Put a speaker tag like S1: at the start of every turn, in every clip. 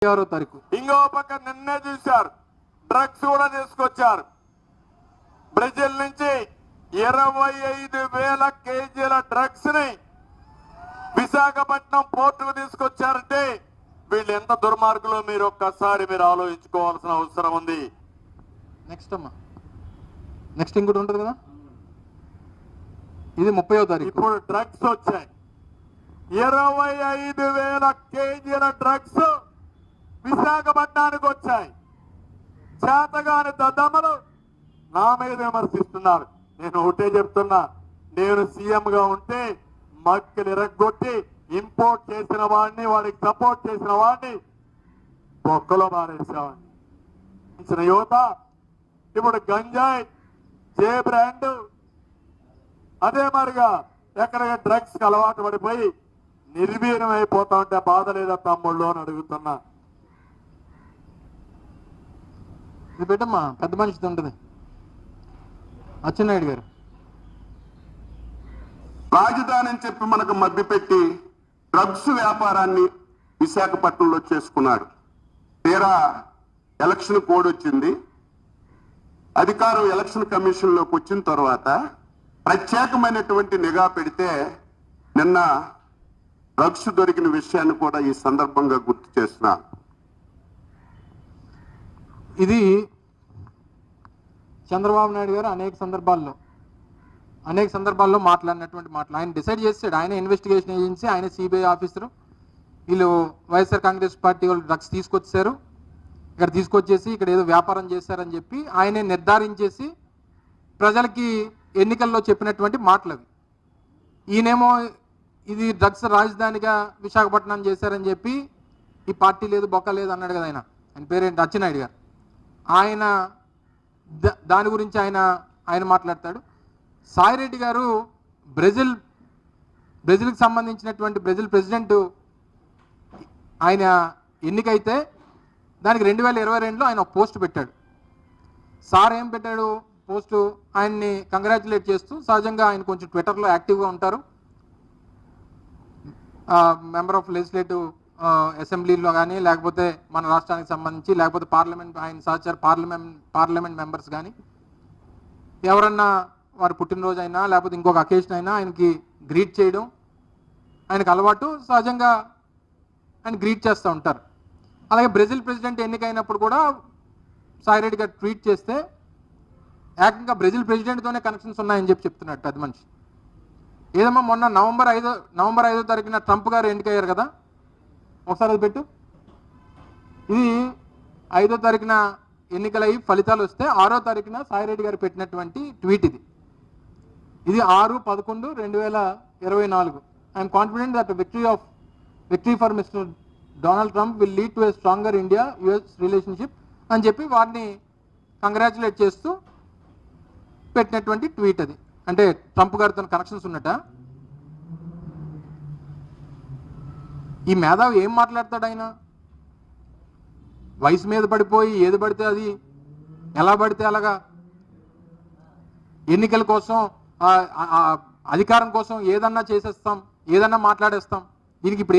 S1: 6వ తారీఖు
S2: ఇంకో పక్క నిన్నే చూశారు, డ్రగ్స్ కూడా తీసుకొచ్చారు. బ్రెజిల్ నుంచి 25,000 కేజీల డ్రగ్స్ ని విశాఖపట్నం పోర్టుకు తీసుకొచ్చారంటే వీళ్ళు ఎంత దుర్మార్గులో మీరు ఒక్కసారి ఆలోచించుకోవాల్సిన అవసరం ఉంది.
S1: నెక్స్ట్ ఇంకోటి ఉంటుంది కదా, ఇది 30వ తారీఖు.
S2: ఇప్పుడు డ్రగ్స్ వచ్చాయి, 25,000 కేజీల డ్రగ్స్ విశాఖపట్నానికి వచ్చాయి. చేతగాని దద్దమ్మలు నా మీద విమర్శిస్తున్నారు. నేను ఒకటే చెప్తున్నా, నేను సీఎం గా ఉంటే మక్కలు ఇరగొట్టి ఇంపోర్ట్ చేసిన వాడిని, వాడికి సపోర్ట్ చేసిన వాడిని బొక్కలో మారేసేవాడిని. యువత ఇప్పుడు గంజాయి, జే బ్రాండ్, అదే మరిగా ఎక్కడ డ్రగ్స్ కి అలవాటు పడిపోయి నిర్వీర్యం అయిపోతా ఉంటే బాధ లేదా తమ్ముళ్ళు అని అడుగుతున్నా.
S1: ఇది పెట్టమ్మా, పెద్ద మనిషిది ఉంటుంది. అచ్చెన్నాయుడు గారు
S3: రాజధాని అని చెప్పి మనకు మభ్యపెట్టి డ్రగ్స్ వ్యాపారాన్ని విశాఖపట్నంలో చేసుకున్నాడు. తీరా ఎలక్షన్ కోడ్ వచ్చింది, అధికారం ఎలక్షన్ కమిషన్ లోకి వచ్చిన తర్వాత ప్రత్యేకమైనటువంటి నిఘా పెడితే నిన్న డ్రగ్స్ దొరికిన విషయాన్ని కూడా ఈ సందర్భంగా గుర్తు చేస్తున్నాను.
S1: ఇది చంద్రబాబు నాయుడు గారు అనేక సందర్భాల్లో మాట్లాడినటువంటి మాటలు. ఆయన డిసైడ్ చేశాడు, ఆయన ఇన్వెస్టిగేషన్ ఏజెన్సీ, ఆయన సిబిఐ ఆఫీసరు, వీళ్ళు వైఎస్ఆర్ కాంగ్రెస్ పార్టీ వాళ్ళు డ్రగ్స్ తీసుకొచ్చారు, ఇక్కడ తీసుకొచ్చేసి ఇక్కడ ఏదో వ్యాపారం చేశారని చెప్పి ఆయనే నిర్ధారించేసి ప్రజలకి ఎన్నికల్లో చెప్పినటువంటి మాటలు అవి. ఈయనేమో ఇది డ్రగ్స్ రాజధానిగా విశాఖపట్నం చేశారని చెప్పి ఈ పార్టీ లేదు బొక్క లేదు అన్నాడు కదా. ఆయన పేరేంటి, అచ్చెన్నాయుడు గారు. ఆయన దాని గురించి ఆయన మాట్లాడతాడు. సాయిరెడ్డి గారు బ్రెజిల్కి సంబంధించినటువంటి బ్రెజిల్ ప్రెసిడెంట్ ఆయన ఎన్నికైతే దానికి 2022లో ఆయన ఒక పోస్ట్ పెట్టాడు. సార్ ఏం పెట్టాడు పోస్టు, ఆయన్ని కంగ్రాచులేట్ చేస్తూ, సహజంగా ఆయన కొంచెం ట్విట్టర్లో యాక్టివ్గా ఉంటారు, మెంబర్ ఆఫ్ లెజిస్లేటివ్ అసెంబ్లీలో కానీ లేకపోతే మన రాష్ట్రానికి సంబంధించి లేకపోతే పార్లమెంట్, ఆయన సహచార పార్లమెంట్ మెంబర్స్ కానీ ఎవరన్నా వారి పుట్టినరోజు అయినా లేకపోతే ఇంకొక అకేషన్ అయినా ఆయనకి గ్రీట్ చేయడం ఆయనకు అలవాటు, సహజంగా ఆయన గ్రీట్ చేస్తూ ఉంటారు. అలాగే బ్రెజిల్ ప్రెసిడెంట్ ఎన్నికైనప్పుడు కూడా సాయిరెడ్డి గారు ట్వీట్ చేస్తే ఏకంగా బ్రెజిల్ ప్రెసిడెంట్తోనే కనెక్షన్స్ ఉన్నాయని చెప్తున్నాడు పెద్ద మనిషి. ఏదమ్మా మొన్న నవంబర్ 5వ తారీఖున ట్రంప్ గారు ఎన్నికయ్యారు కదా, ఒకసారి అది పెట్టు. ఇది 5వ తారీఖున ఎన్నికలయ్యి ఫలితాలు వస్తే 6వ తారీఖున సాయిరెడ్డి గారు పెట్టినటువంటి ట్వీట్ ఇది. ఇది 6/11/2024. I'm confident that victory for mister Donald Trump will lead to A stronger India US relationship అని చెప్పి వారిని కంగ్రాచులేట్ చేస్తూ పెట్టినటువంటి ట్వీట్ అది. అంటే ట్రంప్ గారితో కనెక్షన్స్ ఉన్నట. ఈ మేధావి ఏం మాట్లాడతాడు ఆయన? వయసు మీద పడిపోయి ఏది పడితే అది, ఎలా పడితే అలాగా, ఎన్నికల కోసం అధికారం కోసం ఏదన్నా చేసేస్తాం, ఏదన్నా మాట్లాడేస్తాం. దీనికి ఇప్పుడు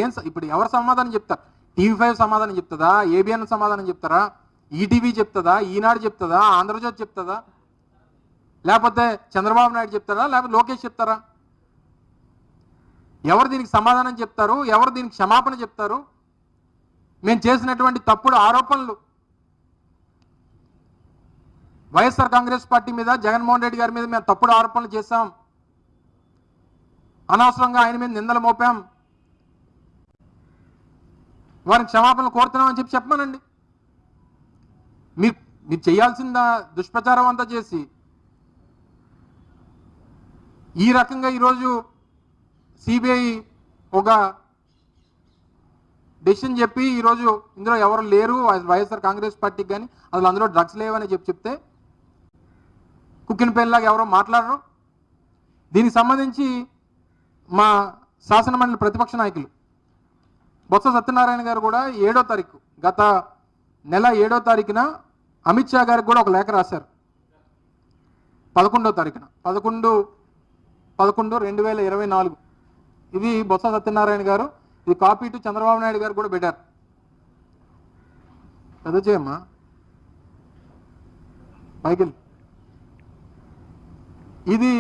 S1: ఎవరు సమాధానం చెప్తారు? TV5 సమాధానం చెప్తుందా? ABN సమాధానం చెప్తారా? ఈటీవీ చెప్తుందా? ఈనాడు చెప్తుందా? ఆంధ్రజ్యోతి చెప్తుందా? లేకపోతే చంద్రబాబు నాయుడు చెప్తారా? లేకపోతే లోకేష్ చెప్తారా? ఎవరు దీనికి సమాధానం చెప్తారు? ఎవరు దీనికి క్షమాపణ చెప్తారు? మేము చేసినటువంటి తప్పుడు ఆరోపణలు వైఎస్ఆర్ కాంగ్రెస్ పార్టీ మీద, జగన్మోహన్ రెడ్డి గారి మీద మేము తప్పుడు ఆరోపణలు చేశాం, అనవసరంగా ఆయన మీద నిందలు మోపాం, వారిని క్షమాపణలు కోరుతున్నామని చెప్పమనండి. మీరు చేయాల్సిన దుష్ప్రచారం అంతా చేసి ఈ రకంగా ఈరోజు సిబిఐ ఒక డెసిషన్ చెప్పి ఈరోజు ఇందులో ఎవరు లేరు వైఎస్ఆర్ కాంగ్రెస్ పార్టీకి కానీ, అసలు అందులో డ్రగ్స్ లేవని చెప్తే కుక్కిన పేర్లాగా ఎవరో మాట్లాడరు. దీనికి సంబంధించి మా శాసనమండలి ప్రతిపక్ష నాయకులు బొత్స సత్యనారాయణ గారు కూడా 7వ తారీఖు, గత నెల 7వ తారీఖున అమిత్ షా గారికి కూడా ఒక లేఖ రాశారు. 11వ తారీఖున 11/11/2024 ఇది బొత్స సత్యనారాయణ గారు, ఇది కాపీ టు చంద్రబాబు నాయుడు గారు కూడా పెట్టారు. పెద్ద చేయమ్మా, పైకి. ఇది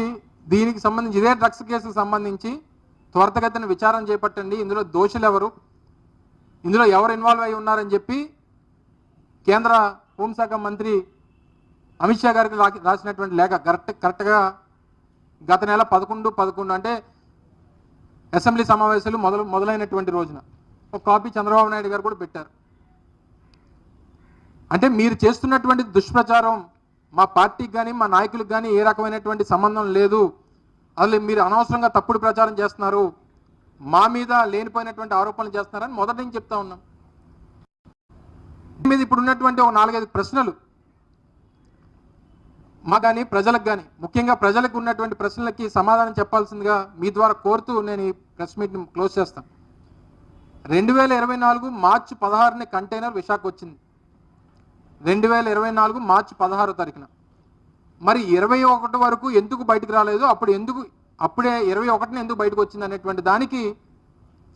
S1: దీనికి సంబంధించి ఇదే డ్రగ్స్ కేసుకు సంబంధించి త్వరితగతిన విచారణ చేపట్టండి, ఇందులో దోషులు ఎవరు, ఇందులో ఎవరు ఇన్వాల్వ్ అయి ఉన్నారని చెప్పి కేంద్ర హోంశాఖ మంత్రి అమిత్ షా గారికి రాసినటువంటి లేఖ కరెక్ట్గా గత నెల 11 అంటే అసెంబ్లీ సమావేశాలు మొదలైనటువంటి రోజున ఒక కాపీ చంద్రబాబు నాయుడు గారు కూడా పెట్టారు. అంటే మీరు చేస్తున్నటువంటి దుష్ప్రచారం మా పార్టీకి కానీ మా నాయకులకు కానీ ఏ రకమైనటువంటి సంబంధం లేదు, అసలు మీరు అనవసరంగా తప్పుడు ప్రచారం చేస్తున్నారు, మా మీద లేనిపోయినటువంటి ఆరోపణలు చేస్తున్నారని మొదటి నుంచి చెప్తా ఉన్నాం. మీద ఇప్పుడు ఉన్నటువంటి ఒక 4-5 ప్రశ్నలు మా కానీ ప్రజలకు కానీ, ముఖ్యంగా ప్రజలకు ఉన్నటువంటి ప్రశ్నలకి సమాధానం చెప్పాల్సిందిగా మీ ద్వారా కోరుతూ నేను ఈ ప్రెస్ మీట్ని క్లోజ్ చేస్తాను. 2024 మార్చి 16 కంటైనర్ విశాఖ వచ్చింది. 2024 మార్చి 16 తారీఖున. మరి 21 వరకు ఎందుకు బయటకు రాలేదు, అప్పుడే 21న ఎందుకు బయటకు వచ్చింది అనేటువంటి దానికి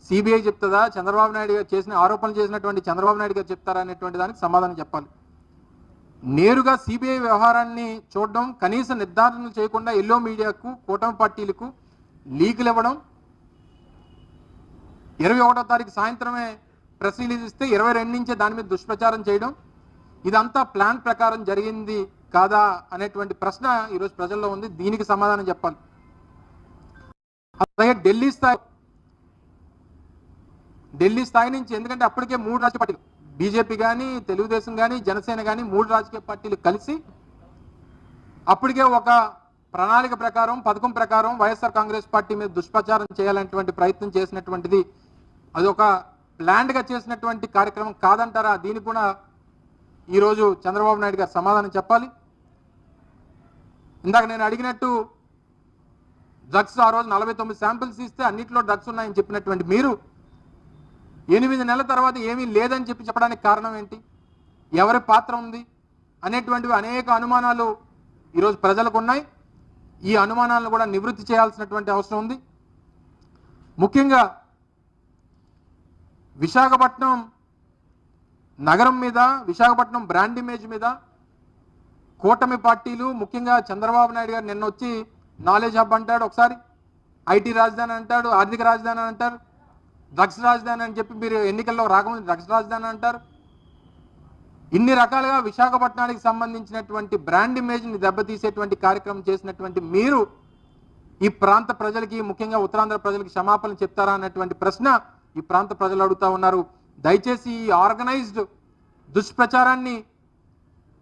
S1: సిబిఐ చెప్తుందా, చంద్రబాబు నాయుడు గారు చేసిన ఆరోపణలు చేసినటువంటి చంద్రబాబు నాయుడు గారు చెప్తారా అనేటువంటి దానికి సమాధానం చెప్పాలి. నేరుగా సిబిఐ వ్యవహారాన్ని చూడడం, కనీస నిర్ధారణలు చేయకుండా ఎల్లో మీడియాకు, కూటమి పార్టీలకు లీకులు ఇవ్వడం, 21వ తారీఖు సాయంత్రమే ప్రెస్ రిలీజ్ ఇస్తే 22 నుంచే దాని మీద దుష్ప్రచారం చేయడం, ఇదంతా ప్లాన్ ప్రకారం జరిగింది కాదా అనేటువంటి ప్రశ్న ఈరోజు ప్రజల్లో ఉంది. దీనికి సమాధానం చెప్పాలి. అలాగే ఢిల్లీ స్థాయి నుంచి, ఎందుకంటే అప్పటికే 3 రాజకీయ పార్టీలు, బీజేపీ కానీ, తెలుగుదేశం కానీ, జనసేన కానీ 3 రాజకీయ పార్టీలు కలిసి అప్పటికే ఒక ప్రణాళిక ప్రకారం, పథకం ప్రకారం వైఎస్ఆర్ కాంగ్రెస్ పార్టీ మీద దుష్ప్రచారం చేయాలనేటువంటి ప్రయత్నం చేసినటువంటిది అది ఒక ప్లాన్డ్గా చేసినటువంటి కార్యక్రమం కాదంటారా? దీనికి కూడా ఈరోజు చంద్రబాబు నాయుడు గారు సమాధానం చెప్పాలి. ఇందాక నేను అడిగినట్టు డ్రగ్స్ ఆ రోజు 49 శాంపిల్స్ ఇస్తే అన్నింటిలో డ్రగ్స్ ఉన్నాయని చెప్పినటువంటి మీరు 8 నెలల తర్వాత ఏమీ లేదని చెప్పడానికి కారణం ఏంటి, ఎవరి పాత్ర ఉంది అనేటువంటివి అనేక అనుమానాలు ఈరోజు ప్రజలకు ఉన్నాయి. ఈ అనుమానాలను కూడా నివృత్తి చేయాల్సినటువంటి అవసరం ఉంది. ముఖ్యంగా విశాఖపట్నం నగరం మీద, విశాఖపట్నం బ్రాండ్ ఇమేజ్ మీద కూటమి పార్టీలు, ముఖ్యంగా చంద్రబాబు నాయుడు గారు నిన్న వచ్చి నాలెడ్జ్ హబ్ అంటాడు, ఒకసారి ఐటీ రాజధాని అంటాడు, ఆర్థిక రాజధాని అంటారు, డ్రగ్స్ రాజధాని అని చెప్పి మీరు ఎన్నికల్లో రాకముందు డ్రగ్స్ రాజధాని అంటారు. ఇన్ని రకాలుగా విశాఖపట్నానికి సంబంధించినటువంటి బ్రాండ్ ఇమేజ్ని దెబ్బతీసేటువంటి కార్యక్రమం చేసినటువంటి మీరు ఈ ప్రాంత ప్రజలకి, ముఖ్యంగా ఉత్తరాంధ్ర ప్రజలకి క్షమాపణ చెప్తారా అన్నటువంటి ప్రశ్న ఈ ప్రాంత ప్రజలు అడుగుతా ఉన్నారు. దయచేసి ఈ ఆర్గనైజ్డ్ దుష్ప్రచారాన్ని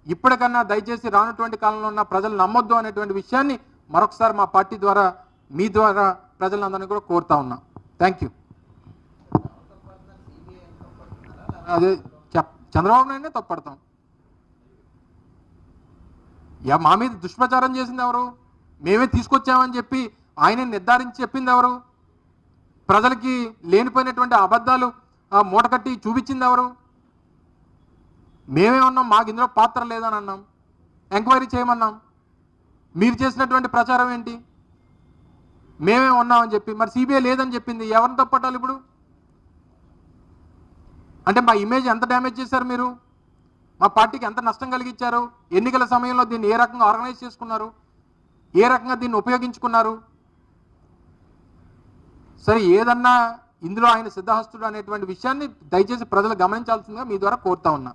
S1: ఇప్పటికన్నా దయచేసి రానటువంటి కాలంలో ఉన్న ప్రజలు నమ్మొద్దు అనేటువంటి విషయాన్ని మరొకసారి మా పార్టీ ద్వారా, మీ ద్వారా ప్రజలందరినీ కూడా కోరుతా ఉన్నాం. Thank you. అదే చంద్రబాబు నాయుడునే తప్పడతాం. మా మీద దుష్ప్రచారం చేసింది ఎవరు? మేమే తీసుకొచ్చామని చెప్పి ఆయన నిర్ధారించి చెప్పింది ఎవరు? ప్రజలకి లేనిపోయినటువంటి అబద్ధాలు మూటకట్టి చూపించింది ఎవరు? మేమే ఉన్నాం, మాకు ఇందులో పాత్ర లేదని అన్నాం, ఎంక్వైరీ చేయమన్నాం. మీరు చేసినటువంటి ప్రచారం ఏంటి? మేమే ఉన్నామని చెప్పి, మరి సిబిఐ లేదని చెప్పింది, ఎవరిని తప్పట్టాలి ఇప్పుడు? అంటే మా ఇమేజ్ ఎంత డ్యామేజ్ చేశారు మీరు? మా పార్టీకి ఎంత నష్టం కలిగించారు? ఎన్నికల సమయంలో దీన్ని ఏ రకంగా ఆర్గనైజ్ చేసుకున్నారు, ఏ రకంగా దీన్ని ఉపయోగించుకున్నారు? సరే, ఏదన్నా ఇందులో ఆయన సిద్ధహస్తుడు అనేటువంటి విషయాన్ని దయచేసి ప్రజలు గమనించాల్సిందిగా మీ ద్వారా కోరుతా ఉన్నా.